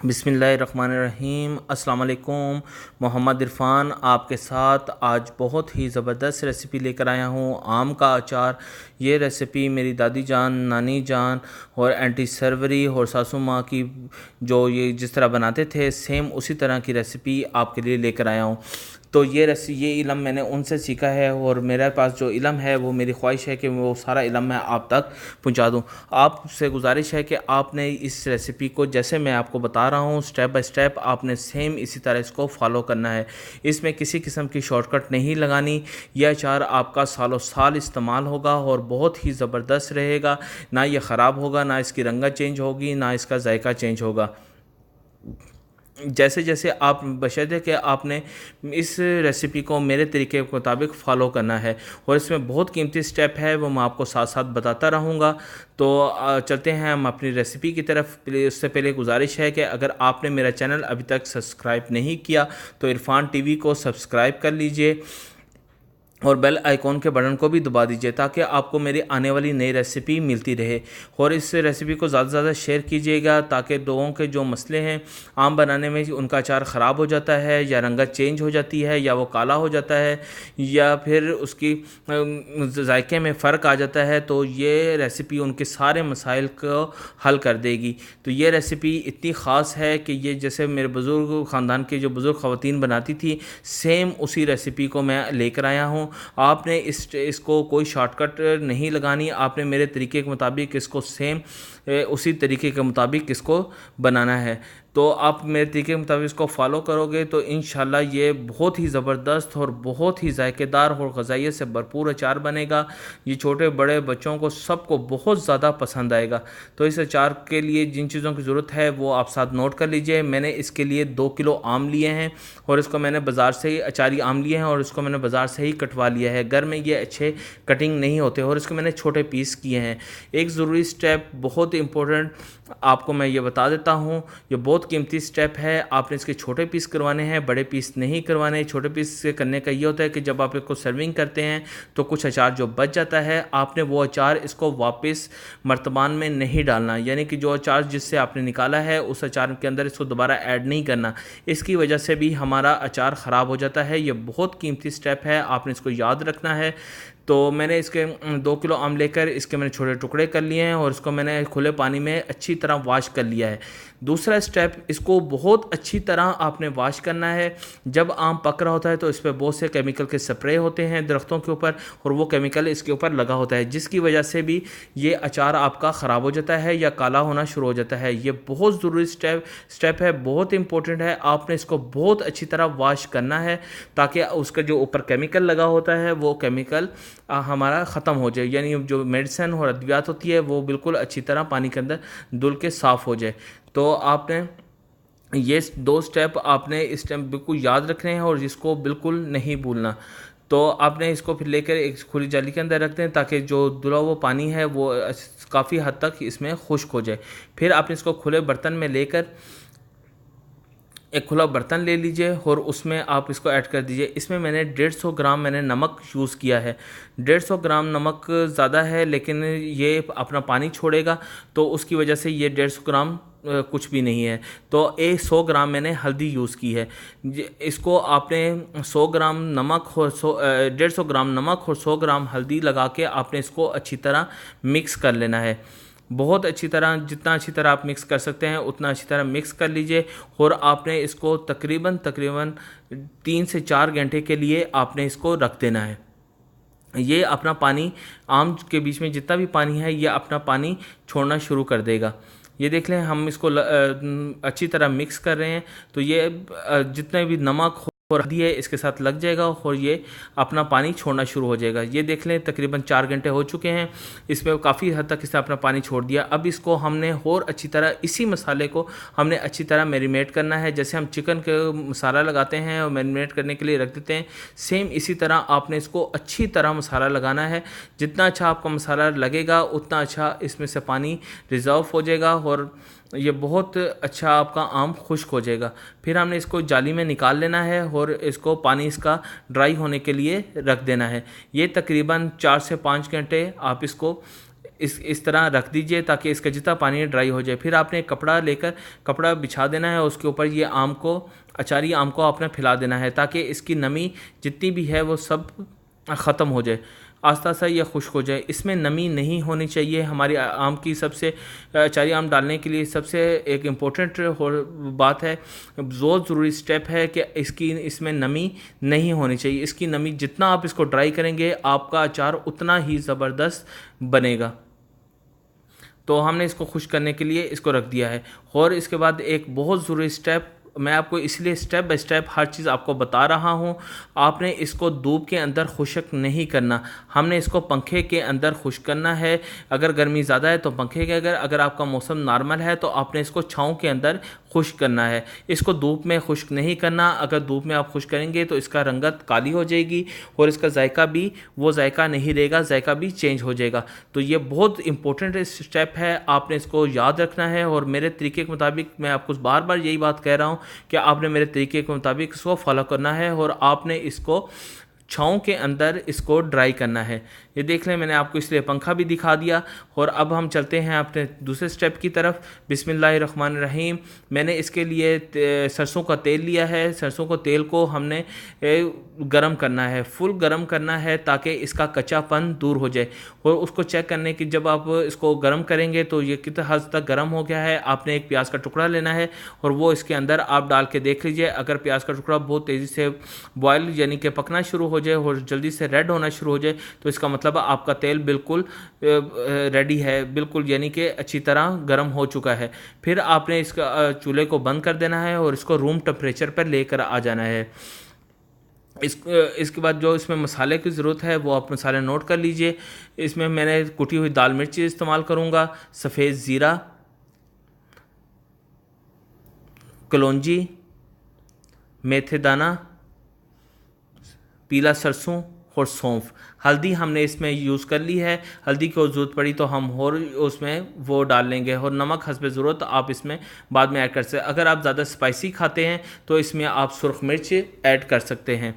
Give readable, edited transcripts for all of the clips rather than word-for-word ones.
बिस्मिल्लाहिर्रहमानिर्रहीम। अस्सलाम वालेकुम। मोहम्मद इरफ़ान आपके साथ आज बहुत ही ज़बरदस्त रेसिपी लेकर आया हूँ, आम का अचार। ये रेसिपी मेरी दादी जान, नानी जान और आंटी सरवरी और सासू माँ की जो ये जिस तरह बनाते थे, सेम उसी तरह की रेसिपी आपके लिए लेकर आया हूँ। तो ये इलम मैंने उनसे सीखा है और मेरे पास जो इलम है वो मेरी ख्वाहिश है कि वो सारा इलम मैं आप तक पहुंचा दूं। आपसे गुजारिश है कि आपने इस रेसिपी को जैसे मैं आपको बता रहा हूं स्टेप बाय स्टेप आपने सेम इसी तरह इसको फॉलो करना है। इसमें किसी किस्म की शॉर्टकट नहीं लगानी। यह अचार आपका सालों साल इस्तेमाल होगा और बहुत ही ज़बरदस्त रहेगा। ना ये ख़राब होगा, ना इसकी रंगत चेंज होगी, ना इसका जायका चेंज होगा। जैसे जैसे आप बशर्ते कि आपने इस रेसिपी को मेरे तरीके के मुताबिक फ़ॉलो करना है और इसमें बहुत कीमती स्टेप है, वो मैं आपको साथ साथ बताता रहूँगा। तो चलते हैं हम अपनी रेसिपी की तरफ। उससे पहले गुजारिश है कि अगर आपने मेरा चैनल अभी तक सब्सक्राइब नहीं किया तो इरफान टीवी को सब्सक्राइब कर लीजिए और बेल आइकॉन के बटन को भी दबा दीजिए ताकि आपको मेरी आने वाली नई रेसिपी मिलती रहे। और इस रेसिपी को ज़्यादा से ज़्यादा शेयर कीजिएगा ताकि लोगों के जो मसले हैं आम बनाने में, उनका अचार ख़राब हो जाता है या रंगत चेंज हो जाती है या वो काला हो जाता है या फिर उसकी जायके में फ़र्क आ जाता है, तो ये रेसिपी उनके सारे मसाइल को हल कर देगी। तो ये रेसिपी इतनी ख़ास है कि ये जैसे मेरे बुज़ुर्ग ख़ानदान की जो बुज़ुर्ग ख़वातीन बनाती थी, सेम उसी रेसिपी को मैं लेकर आया हूँ। आपने इसको कोई शॉर्टकट नहीं लगानी, आपने मेरे तरीके के मुताबिक इसको सेम उसी तरीके के मुताबिक इसको बनाना है। तो आप मेरे तरीके के मुताबिक इसको फॉलो करोगे तो इंशाल्लाह ये बहुत ही ज़बरदस्त और बहुत ही जायकेदार और ग़ज़ाइयत से भरपूर अचार बनेगा। ये छोटे बड़े बच्चों को सबको बहुत ज़्यादा पसंद आएगा। तो इस अचार के लिए जिन चीज़ों की ज़रूरत है वो आप साथ नोट कर लीजिए। मैंने इसके लिए 2 किलो आम लिए हैं और इसको मैंने बाज़ार से ही अचारी आम लिए हैं और इसको मैंने बाज़ार से ही कटवा लिया है। घर में ये अच्छे कटिंग नहीं होते और इसको मैंने छोटे पीस किए हैं। एक ज़रूरी स्टेप बहुत इंपॉर्टेंट आपको मैं ये बता देता हूँ, ये बहुत कीमती स्टेप है। आपने इसके छोटे पीस करवाने हैं, बड़े पीस नहीं करवाने। छोटे पीस से करने का ये होता है कि जब आप इसको सर्विंग करते हैं तो कुछ अचार जो बच जाता है, आपने वो अचार इसको वापस मर्तबान में नहीं डालना, यानी कि जो अचार जिससे आपने निकाला है उस अचार के अंदर इसको दोबारा ऐड नहीं करना। इसकी वजह से भी हमारा अचार ख़राब हो जाता है। ये बहुत कीमती स्टेप है, आपने इसको याद रखना है। तो मैंने इसके 2 किलो आम लेकर इसके मैंने छोटे टुकड़े कर लिए हैं और इसको मैंने खुले पानी में अच्छी तरह वॉश कर लिया है। दूसरा स्टेप, इसको बहुत अच्छी तरह आपने वॉश करना है। जब आम पक रहा होता है तो इस पर बहुत से केमिकल के स्प्रे होते हैं दरख्तों के ऊपर और वो केमिकल इसके ऊपर लगा होता है, जिसकी वजह से भी ये अचार आपका ख़राब हो जाता है या काला होना शुरू हो जाता है। ये बहुत ज़रूरी स्टेप है, बहुत इंपॉर्टेंट है। आपने इसको बहुत अच्छी तरह वॉश करना है ताकि उसका जो ऊपर केमिकल लगा होता है वो केमिकल हमारा ख़त्म हो जाए, यानी जो मेडिसिन और अद्वियात होती है वो बिल्कुल अच्छी तरह पानी के अंदर धुल के साफ़ हो जाए। तो आपने ये 2 स्टेप आपने इस टाइम बिल्कुल याद रखने हैं और इसको बिल्कुल नहीं भूलना। तो आपने इसको फिर लेकर एक खुली जाली के अंदर रखते हैं ताकि जो धुला हुआ पानी है वो काफ़ी हद तक इसमें खुश्क हो जाए। फिर आपने इसको खुले बर्तन में लेकर एक खुला बर्तन ले लीजिए और उसमें आप इसको ऐड कर दीजिए। इसमें मैंने 150 ग्राम मैंने नमक यूज़ किया है। 150 ग्राम नमक ज़्यादा है लेकिन ये अपना पानी छोड़ेगा, तो उसकी वजह से ये 150 ग्राम कुछ भी नहीं है। तो 100 ग्राम मैंने हल्दी यूज़ की है। इसको आपने 100 ग्राम नमक और 150 ग्राम नमक और 100 ग्राम हल्दी लगा के आपने इसको अच्छी तरह मिक्स कर लेना है। बहुत अच्छी तरह, जितना अच्छी तरह आप मिक्स कर सकते हैं उतना अच्छी तरह मिक्स कर लीजिए और आपने इसको तकरीबन 3 से 4 घंटे के लिए आपने इसको रख देना है। ये अपना पानी, आम के बीच में जितना भी पानी है ये अपना पानी छोड़ना शुरू कर देगा। ये देख लें, हम इसको अच्छी तरह मिक्स कर रहे हैं तो ये जितने भी नमक और हल्दी है इसके साथ लग जाएगा और ये अपना पानी छोड़ना शुरू हो जाएगा। ये देख लें तकरीबन 4 घंटे हो चुके हैं, इसमें काफ़ी हद तक इसने अपना पानी छोड़ दिया। अब इसको हमने और अच्छी तरह इसी मसाले को हमने अच्छी तरह मैरिनेट करना है। जैसे हम चिकन के मसाला लगाते हैं और मैरिनेट करने के लिए रख देते हैं, सेम इसी तरह आपने इसको अच्छी तरह मसाला लगाना है। जितना अच्छा आपका मसाला लगेगा उतना अच्छा इसमें से पानी रिजर्व हो जाएगा और ये बहुत अच्छा आपका आम खुश्क हो जाएगा। फिर हमने इसको जाली में निकाल लेना है और इसको पानी इसका ड्राई होने के लिए रख देना है। ये तकरीबन 4 से 5 घंटे आप इसको इस तरह रख दीजिए ताकि इसका जितना पानी ड्राई हो जाए। फिर आपने एक कपड़ा लेकर कपड़ा बिछा देना है, उसके ऊपर ये अचारी आम को आपने फैला देना है ताकि इसकी नमी जितनी भी है वो सब ख़त्म हो जाए, आस्ता आस्ता ये खुश्क हो जाए। इसमें नमी नहीं होनी चाहिए। हमारी आम की सबसे अचारी आम डालने के लिए सबसे एक इम्पोर्टेंट बात है, बहुत ज़रूरी स्टेप है कि इसमें नमी नहीं होनी चाहिए। इसकी नमी जितना आप इसको ड्राई करेंगे आपका अचार उतना ही ज़बरदस्त बनेगा। तो हमने इसको खुश्क करने के लिए इसको रख दिया है। और इसके बाद एक बहुत ज़रूरी स्टेप, मैं आपको इसलिए स्टेप बाय स्टेप हर चीज़ आपको बता रहा हूँ, आपने इसको धूप के अंदर खुश्क नहीं करना, हमने इसको पंखे के अंदर खुश्क करना है। अगर गर्मी ज़्यादा है तो पंखे के अगर आपका मौसम नॉर्मल है तो आपने इसको छाँव के अंदर खुश्क करना है। इसको धूप में खुश्क नहीं करना। अगर धूप में आप खुश्क करेंगे तो इसका रंगत काली हो जाएगी और इसका जायका भी वो जायका नहीं रहेगा, जायका भी चेंज हो जाएगा। तो ये बहुत इंपॉर्टेंट स्टेप है, आपने इसको याद रखना है। और मेरे तरीके के मुताबिक मैं आपको बार बार यही बात कह रहा हूँ कि आपने मेरे तरीके के मुताबिक इसको फॉलो करना है और आपने इसको छाँव के अंदर इसको ड्राई करना है। ये देख लें, मैंने आपको इसलिए पंखा भी दिखा दिया। और अब हम चलते हैं अपने दूसरे स्टेप की तरफ। बिस्मिल्लाहिर्रहमानिर्रहीम। मैंने इसके लिए सरसों का तेल लिया है। सरसों का तेल को हमने गरम करना है, फुल गरम करना है ताकि इसका कच्चापन दूर हो जाए। और उसको चेक करने की जब आप इसको गरम करेंगे तो ये कितना हद तक गरम हो गया है। आपने एक प्याज का टुकड़ा लेना है और वो इसके अंदर आप डाल के देख लीजिए। अगर प्याज का टुकड़ा बहुत तेज़ी से बॉयल यानी कि पकना शुरू हो जाए और जल्दी से रेड होना शुरू हो जाए तो इसका मतलब आपका तेल बिल्कुल रेडी है, बिल्कुल यानी कि अच्छी तरह गर्म हो चुका है। फिर आपने इसका चूल्हे को बंद कर देना है और इसको रूम टेम्परेचर पर लेकर आ जाना है। इसके बाद जो इसमें मसाले की ज़रूरत है वो आप मसाले नोट कर लीजिए। इसमें मैंने कुटी हुई दाल मिर्ची इस्तेमाल करूँगा, सफ़ेद ज़ीरा, कलौंजी, मेथी दाना, पीला सरसों और सौंफ। हल्दी हमने इसमें यूज़ कर ली है, हल्दी की ज़रूरत पड़ी तो हम और उसमें वो डाल लेंगे। और नमक हस्बे ज़रूरत आप इसमें बाद में ऐड कर सकते हैं। अगर आप ज़्यादा स्पाइसी खाते हैं तो इसमें आप सुरख मिर्च ऐड कर सकते हैं।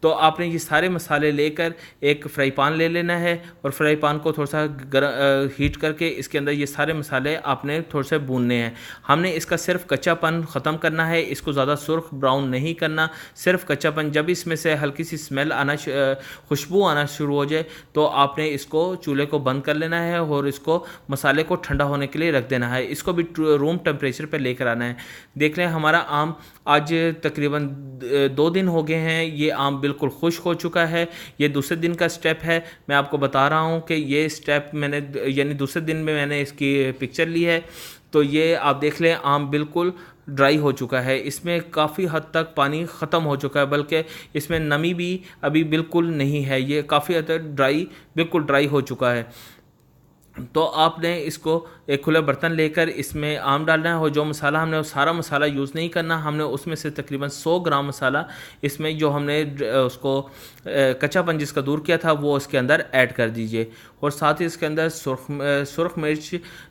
तो आपने ये सारे मसाले लेकर एक फ्राई पान ले लेना है और फ्राई पान को थोड़ा सा हीट करके इसके अंदर ये सारे मसाले आपने थोड़े से भूनने हैं। हमने इसका सिर्फ कच्चापन ख़त्म करना है, इसको ज़्यादा सुर्ख ब्राउन नहीं करना, सिर्फ कच्चापन। जब इसमें से हल्की सी स्मेल आना, खुशबू आना शुरू हो जाए तो आपने इसको चूल्हे को बंद कर लेना है और इसको मसाले को ठंडा होने के लिए रख देना है। इसको भी रूम टेम्परेचर पर लेकर आना है। देख लें हमारा आम आज तकरीबन 2 दिन हो गए हैं, ये आम बिल्कुल खुश्क हो चुका है। ये दूसरे दिन का स्टेप है, मैं आपको बता रहा हूँ कि ये स्टेप मैंने यानी दूसरे दिन में मैंने इसकी पिक्चर ली है। तो ये आप देख लें आम बिल्कुल ड्राई हो चुका है, इसमें काफ़ी हद तक पानी ख़त्म हो चुका है, बल्कि इसमें नमी भी अभी बिल्कुल नहीं है। ये काफ़ी हद तक बिल्कुल ड्राई हो चुका है। तो आपने इसको एक खुले बर्तन लेकर इसमें आम डालना है और जो मसाला हमने वो सारा मसाला यूज़ नहीं करना। हमने उसमें से तकरीबन 100 ग्राम मसाला इसमें जो हमने उसको कच्चापन जिसका दूर किया था वो इसके अंदर ऐड कर दीजिए। और साथ ही इसके अंदर सुरख मिर्च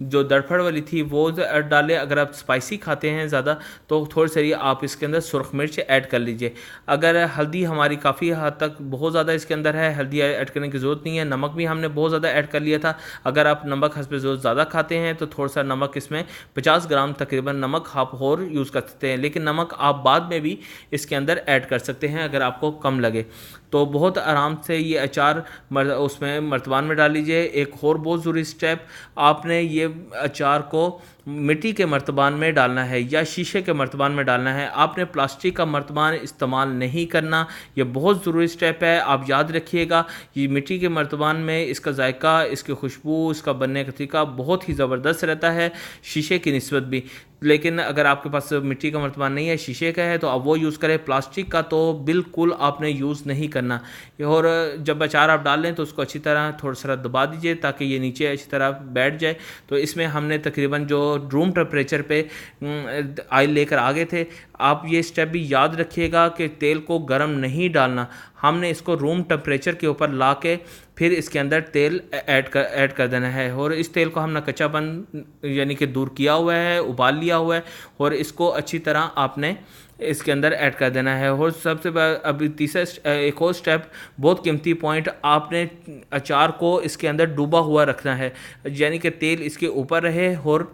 जो दड़फड़ वाली थी वो डालें। अगर आप स्पाइसी खाते हैं ज़्यादा तो थोड़ी सी आप इसके अंदर सुरख मिर्च ऐड कर लीजिए। अगर हल्दी हमारी काफ़ी हद तक बहुत ज़्यादा इसके अंदर है, हल्दी ऐड करने की ज़रूरत नहीं है। नमक भी हमने बहुत ज़्यादा ऐड कर लिया था। अगर आप नमक हस्बे ज़रूरत ज़्यादा खाते हैं तो थोड़ा सा नमक इसमें 50 ग्राम तकरीबन नमक आप और यूज़ कर सकते हैं, लेकिन नमक आप बाद में भी इसके अंदर ऐड कर सकते हैं अगर आपको कम लगे। तो बहुत आराम से ये अचार उसमें मर्तबान में डाल लीजिए। एक और बहुत ज़रूरी स्टेप, आपने ये अचार को मिट्टी के मर्तबान में डालना है या शीशे के मर्तबान में डालना है। आपने प्लास्टिक का मर्तबान इस्तेमाल नहीं करना, ये बहुत ज़रूरी स्टेप है, आप याद रखिएगा। ये मिट्टी के मर्तबान में इसका जायका, इसकी खुशबू, इसका बनने का तरीका बहुत ही ज़बरदस्त रहता है शीशे की निस्बत भी। लेकिन अगर आपके पास मिट्टी का मर्तबान नहीं है, शीशे का है, तो आप वो यूज़ करें। प्लास्टिक का तो बिल्कुल आपने यूज़ नहीं करना। और जब अचार आप डाल लें तो उसको अच्छी तरह थोड़ा सा दबा दीजिए ताकि ये नीचे अच्छी तरह बैठ जाए। तो इसमें हमने तकरीबन जो रूम टेम्परेचर पे ऑयल लेकर आ गए थे। आप ये स्टेप भी याद रखिएगा कि तेल को गर्म नहीं डालना। हमने इसको रूम टेम्परेचर के ऊपर ला के फिर इसके अंदर तेल ऐड कर देना है। और इस तेल को हमने कच्चापन यानी कि दूर किया हुआ है, उबाल लिया हुआ है, और इसको अच्छी तरह आपने इसके अंदर ऐड कर देना है। और सबसे अभी तीसरा एक और स्टेप, बहुत कीमती पॉइंट, आपने अचार को इसके अंदर डूबा हुआ रखना है, यानी कि तेल इसके ऊपर रहे और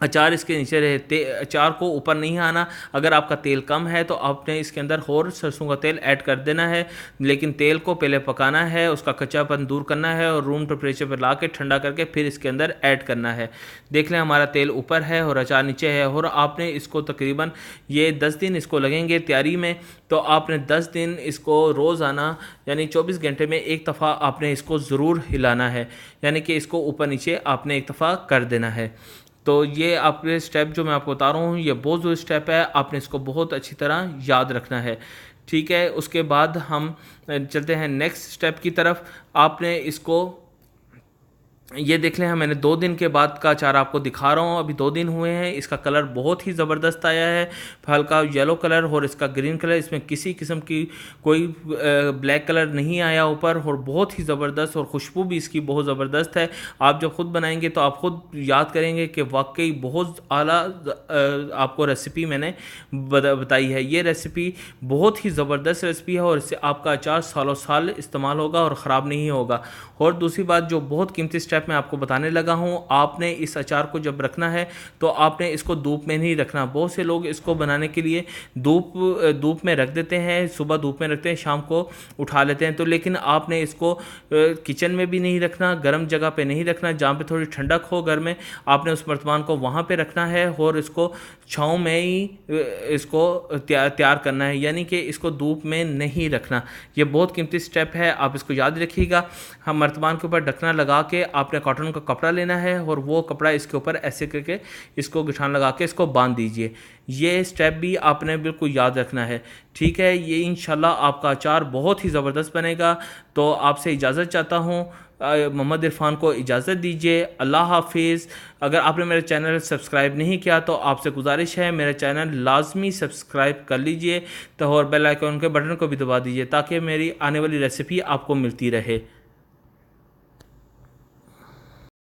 अचार इसके नीचे रहे। अचार को ऊपर नहीं आना। अगर आपका तेल कम है तो आपने इसके अंदर और सरसों का तेल ऐड कर देना है, लेकिन तेल को पहले पकाना है, उसका कच्चापन दूर करना है और रूम टेम्परेचर पर ला के ठंडा करके फिर इसके अंदर ऐड करना है। देख लें हमारा तेल ऊपर है और अचार नीचे है। और आपने इसको तकरीबन ये 10 दिन इसको लगेंगे तैयारी में, तो आपने 10 दिन इसको रोज़ाना यानी 24 घंटे में एक दफ़ा आपने इसको ज़रूर हिलाना है, यानी कि इसको ऊपर नीचे आपने एक दफ़ा कर देना है। तो ये आपके स्टेप जो मैं आपको बता रहा हूँ ये बहुत ज़रूरी स्टेप है, आपने इसको बहुत अच्छी तरह याद रखना है। ठीक है, उसके बाद हम चलते हैं नेक्स्ट स्टेप की तरफ। आपने इसको ये देख लें, मैंने 2 दिन के बाद का अचार आपको दिखा रहा हूँ। अभी 2 दिन हुए हैं, इसका कलर बहुत ही ज़बरदस्त आया है, हल्का येलो कलर और इसका ग्रीन कलर, इसमें किसी किस्म की कोई ब्लैक कलर नहीं आया ऊपर, और बहुत ही ज़बरदस्त, और खुशबू भी इसकी बहुत ज़बरदस्त है। आप जब ख़ुद बनाएंगे तो आप ख़ुद याद करेंगे कि वाकई बहुत आला आपको रेसिपी मैंने बताई है। ये रेसिपी बहुत ही ज़बरदस्त रेसिपी है और इससे आपका अचार सालों साल इस्तेमाल होगा और ख़राब नहीं होगा। और दूसरी बात जो बहुत कीमती स्टेप मैं आपको बताने लगा हूँ, आपने इस अचार को जब रखना है तो आपने इसको धूप में नहीं रखना। बहुत से लोग इसको बनाने के लिए धूप में रख देते हैं, सुबह धूप में रखते हैं, शाम को उठा लेते हैं। तो लेकिन आपने इसको किचन में भी नहीं रखना, गर्म जगह पे नहीं रखना, जहाँ पे थोड़ी ठंडक हो घर में, आपने उस मर्तबान को वहाँ पे रखना है और इसको छाँव में ही इसको तैयार करना है, यानी कि इसको धूप में नहीं रखना। ये बहुत कीमती स्टेप है, आप इसको याद रखिएगा। हम मर्तबान के ऊपर ढकना लगा के आपने कॉटन का कपड़ा लेना है और वो कपड़ा इसके ऊपर ऐसे करके इसको गिठान लगा के इसको बांध दीजिए। ये स्टेप भी आपने बिल्कुल याद रखना है। ठीक है, ये इंशाल्लाह आपका अचार बहुत ही ज़बरदस्त बनेगा। तो आपसे इजाज़त चाहता हूँ, मोहम्मद इरफान को इजाज़त दीजिए। अल्लाह हाफिज़। अगर आपने मेरा चैनल सब्सक्राइब नहीं किया तो आपसे गुजारिश है मेरा चैनल लाजमी सब्सक्राइब कर लीजिए, तो और बेल आइकन के बटन को भी दबा दीजिए ताकि मेरी आने वाली रेसिपी आपको मिलती रहे।